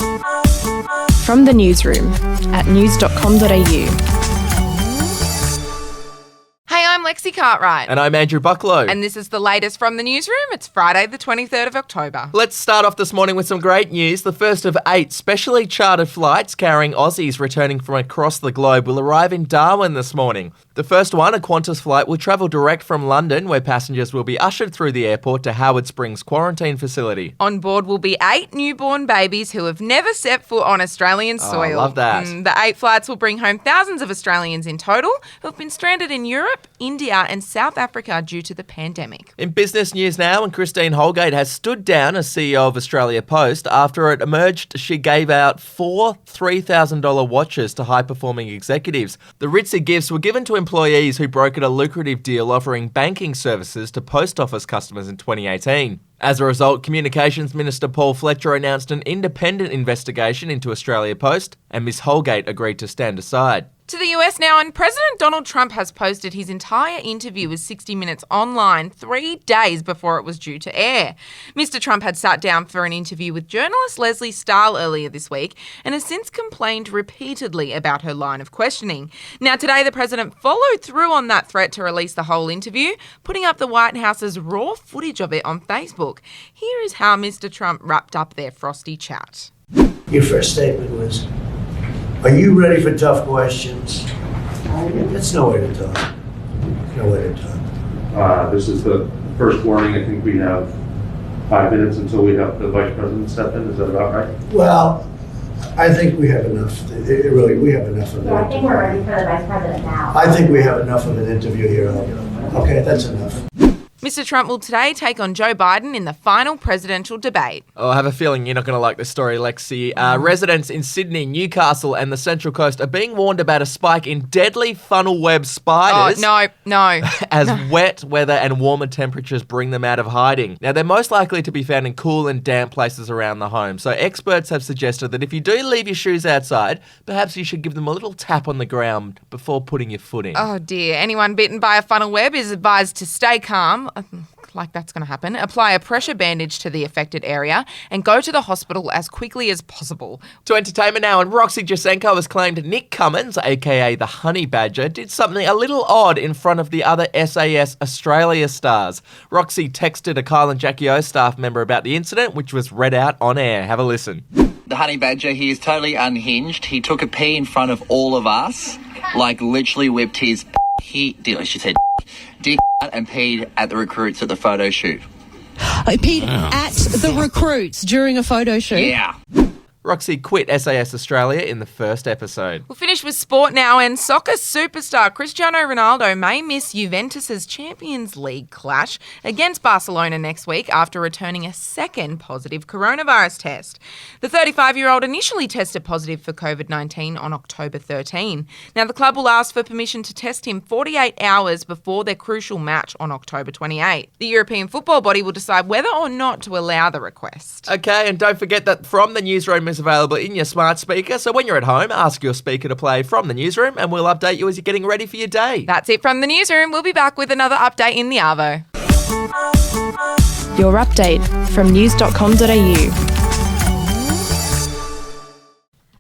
From the Newsroom at news.com.au. Hey, I'm Lexi Cartwright. And I'm Andrew Bucklow. And this is the latest from the Newsroom. It's Friday the 23rd of October. Let's start off this morning with some great news. The first of 8 specially chartered flights carrying Aussies returning from across the globe will arrive in Darwin this morning. The first one, a Qantas flight, will travel direct from London, where passengers will be ushered through the airport to Howard Springs quarantine facility. On board will be 8 newborn babies who have never set foot on Australian soil. I love that. The 8 flights will bring home thousands of Australians in total who have been stranded in Europe, India and South Africa due to the pandemic. In business news now, and Christine Holgate has stood down as CEO of Australia Post after it emerged she gave out 4 $3,000 watches to high-performing executives. The ritzy gifts were given to employees who brokered a lucrative deal offering banking services to post office customers in 2018. As a result, Communications Minister Paul Fletcher announced an independent investigation into Australia Post, and Ms Holgate agreed to stand aside. To the US now, and President Donald Trump has posted his entire interview with 60 Minutes online 3 days before it was due to air. Mr Trump had sat down for an interview with journalist Leslie Stahl earlier this week and has since complained repeatedly about her line of questioning. Now today, the president followed through on that threat to release the whole interview, putting up the White House's raw footage of it on Facebook. Here is how Mr Trump wrapped up their frosty chat. Your first statement was, "Are you ready for tough questions?" That's no way to talk. No way to talk. This is the first warning. I think we have 5 minutes until we have the vice president step in. Is that about right? Well, I think we have enough. We have enough of Yeah, I it. think we're ready for the vice president now. I think we have enough of an interview here. Okay, that's enough. Mr Trump will today take on Joe Biden in the final presidential debate. Oh, I have a feeling you're not going to like this story, Lexi. Residents in Sydney, Newcastle and the Central Coast are being warned about a spike in deadly funnel web spiders. Oh, no. As wet weather and warmer temperatures bring them out of hiding. Now, they're most likely to be found in cool and damp places around the home. So experts have suggested that if you do leave your shoes outside, perhaps you should give them a little tap on the ground before putting your foot in. Oh dear, anyone bitten by a funnel web is advised to stay calm. Like that's going to happen. Apply a pressure bandage to the affected area and go to the hospital as quickly as possible. To entertainment now, and Roxy Jasenko has claimed Nick Cummins, aka the Honey Badger, did something a little odd in front of the other SAS Australia stars. Roxy texted a Kyle and Jackie O staff member about the incident, which was read out on air. Have a listen. The Honey Badger, he is totally unhinged. He took a pee in front of all of us, like literally whipped his dick and peed at the recruits at the photo shoot. I peed at the recruits during a photo shoot? Yeah. Roxy quit SAS Australia in the first episode. We'll finish with sport now, and soccer superstar Cristiano Ronaldo may miss Juventus' Champions League clash against Barcelona next week after returning a second positive coronavirus test. The 35-year-old initially tested positive for COVID-19 on October 13. Now, the club will ask for permission to test him 48 hours before their crucial match on October 28. The European football body will decide whether or not to allow the request. Okay, and don't forget that From the Newsroom is available in your smart speaker, so when you're at home, ask your speaker to play From the Newsroom and we'll update you as you're getting ready for your day. That's it from the Newsroom. We'll be back with another update in the Arvo. Your update from news.com.au.